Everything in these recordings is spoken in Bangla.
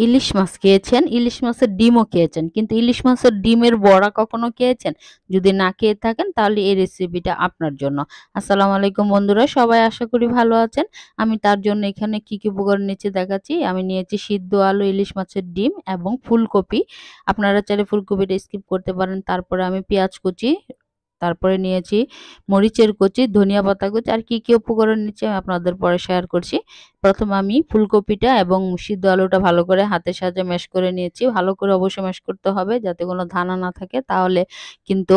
ইলিশ মাছ খেয়েছেন, ইলিশ মাছের ডিমও খেয়েছেন, কিন্তু ইলিশ মাছের ডিমের বড়া কখনো খেয়েছেন? যদি না খেয়ে থাকেন তাহলে এই রেসিপিটা আপনার জন্য। আসসালামু আলাইকুম বন্ধুরা, সবাই আশা করি ভালো আছেন। আমি তার জন্য এখানে কি উপকরণ নিয়েছি দেখাচ্ছি। আমি নিয়েছি সিদ্ধ আলু, ইলিশ মাছের ডিম এবং ফুলকপি। আপনারা চাইলে ফুলকপিটা স্কিপ করতে পারেন। তারপরে আমি পেঁয়াজ কুচি, তারপরে নিয়েছি মরিচের কুচি, ধনিয়া পাতা কুচি, আর কি উপকরণ নিচ্ছি আমি আপনাদের পরে শেয়ার করছি। প্রথমে আমি ফুলকপিটা এবং সিদ্ধ আলুটা ভালো করে হাতের সাহায্যে ম্যাশ করে নিয়েছি। ভালো করে অবশ্যই ম্যাশ করতে হবে যাতে কোনো দানা না থাকে, তাহলে কিন্তু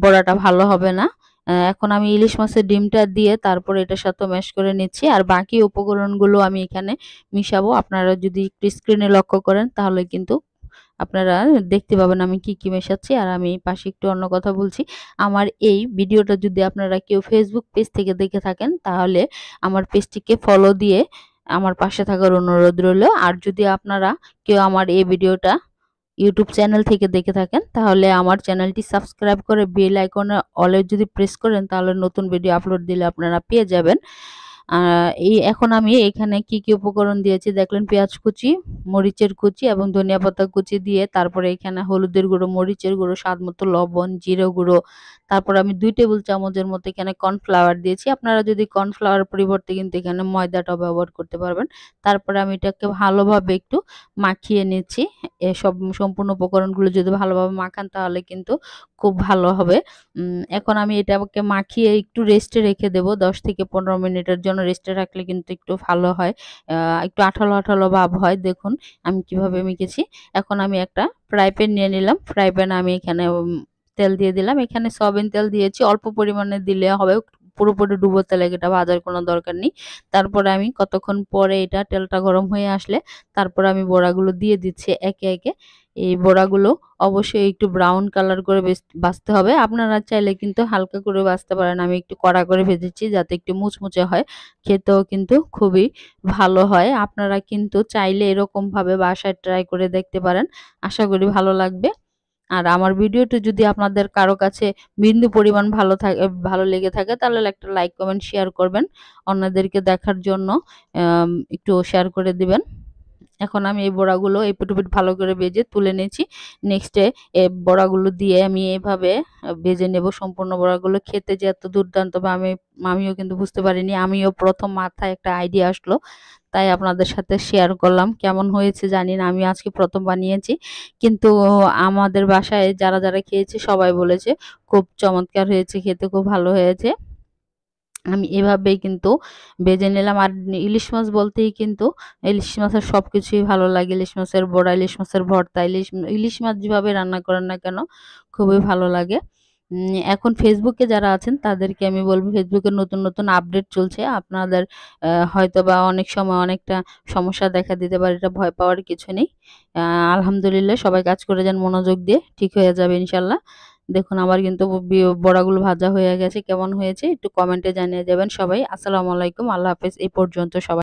বড়াটা ভালো হবে না। এখন আমি ইলিশ মাছের ডিমটা দিয়ে তারপরে এটার সাথে ম্যাশ করে নিচ্ছি, আর বাকি উপকরণগুলো আমি এখানে মিশাবো। আপনারা যদি একটু স্ক্রিনে লক্ষ্য করেন তাহলে কিন্তু আপনারা দেখতে পাবেন আমি কি মেশাচ্ছি। আর আমি পাশে একটু অন্য কথা বলছি, আমার এই ভিডিওটা যদি আপনারা কেউ ফেসবুক পেজ থেকে দেখে থাকেন তাহলে আমার পেজটিকে ফলো দিয়ে আমার পাশে থাকার অনুরোধ রইল। আর যদি আপনারা কেউ আমার এই ভিডিওটা ইউটিউব চ্যানেল থেকে দেখে থাকেন তাহলে আমার চ্যানেলটি সাবস্ক্রাইব করে বেল আইকনে অলে যদি প্রেস করেন তাহলে নতুন ভিডিও আপলোড দিলে আপনারা পেয়ে যাবেন। এখন আমি এখানে কি উপকরণ দিয়েছি দেখলেন, পেঁয়াজ কুচি, মরিচের কুচি এবং ধনিয়া পাতা কুচি দিয়ে তারপরে এখানে হলুদের গুঁড়ো, মরিচের গুঁড়ো, স্বাদ মতো লবণ, জিরে গুঁড়ো, তারপর আমি 2 টেবিল চামচের মতো এখানে কর্নফ্লাওয়ার দিয়েছি। আপনারা যদি কর্নফ্লাওয়ার পরিবর্তে কিন্তু এখানে ময়দাটাও ব্যবহার করতে পারবেন। তারপরে আমি এটাকে ভালোভাবে একটু মাখিয়ে নিচ্ছি। এসব সম্পূর্ণ উপকরণগুলো যদি ভালোভাবে মাখান তাহলে কিন্তু খুব ভালো হবে। এখন আমি এটাকে মাখিয়ে একটু রেস্টে রেখে দেব 10 থেকে 15 মিনিটের জন্য। রেস্টে রাখলে কিন্তু একটু ভালো হয়, একটু আঠালো আঠালো ভাব হয়। দেখুন আমি কিভাবে মেখেছি। এখন আমি একটা ফ্রাই প্যান নিয়ে নিলাম। ফ্রাই প্যানে আমি এখানে তেল দিয়ে দিলাম। এখানে সয়াবিন তেল দিয়েছি, অল্প পরিমাণে দিলে হবে, পুরোপুরি ডুবো তেলে এটা ভাজার কোনো দরকার নেই। তারপরে আমি কতক্ষণ পরে এটা তেলটা গরম হয়ে আসলে তারপরে আমি বড়াগুলো দিয়ে দিচ্ছি একে একে। এই বড়াগুলো অবশ্যই একটু ব্রাউন কালার করে ভাজতে হবে। আপনারা চাইলে কিন্তু হালকা করে ভাজতে পারেন। আমি একটু কড়া করে ভেজেছি যাতে একটু মুচমুচে হয়, খেতেও কিন্তু খুবই ভালো হয়। আপনারা কিন্তু চাইলে এরকমভাবে বাসায় ট্রাই করে দেখতে পারেন, আশা করি ভালো লাগবে। আর আমার ভিডিওটি যদি আপনাদের কারো কাছে বিন্দু পরিমাণ ভালো লেগে থাকে তাহলে একটা লাইক, কমেন্ট, শেয়ার করবেন। অন্যদেরকে দেখার জন্য একটু শেয়ার করে দিবেন। এখন আমি এই বড়াগুলো এপিঠ ওপিঠ ভালো করে ভেজে তুলে নিয়েছি। নেক্সটে বড়াগুলো দিয়ে আমি এভাবে ভেজে নেব সম্পূর্ণ বড়াগুলো। খেতে যে এত দুর্দান্ত আমিও কিন্তু বুঝতে পারিনি। আমিও প্রথম মাথায় একটা আইডিয়া আসলো, তাই আপনাদের সাথে শেয়ার করলাম। কেমন হয়েছে জানি না, আমি আজকে প্রথম বানিয়েছি, কিন্তু আমাদের বাসায় যারা খেয়েছে সবাই বলেছে খুব চমৎকার হয়েছে, খেতে খুব ভালো হয়েছে। আমি এভাবেই কিন্তু ভেজে নিলাম। আর ইলিশ মাছ বলতেই কিন্তু ইলিশ মাছের সবকিছুই ভালো লাগে। ইলিশ মাছের বড়া, ইলিশ মাছের ভর্তা, ইলিশ মাছ যেভাবে রান্না করেন না কেন খুবই ভালো লাগে। এখন ফেসবুকে যারা আছেন তাদেরকে আমি বলবো, ফেসবুকে নতুন আপডেট চলছে। আপনাদের হয়তোবা অনেক সময় অনেকটা সমস্যা দেখা দিতে পারে, এটা ভয় পাওয়ার কিছু নেই। আলহামদুলিল্লাহ সবাই কাজ করে যান মনোযোগ দিয়ে, ঠিক হয়ে যাবে ইনশাল্লাহ। দেখুন আমার কিন্তু বড়াগুলো ভাজা হয়ে গেছে। কেমন হয়েছে একটু কমেন্টে জানিয়ে যাবেন সবাই। আসসালামু আলাইকুম, আল্লাহ হাফেজ। এই পর্যন্ত সবাই।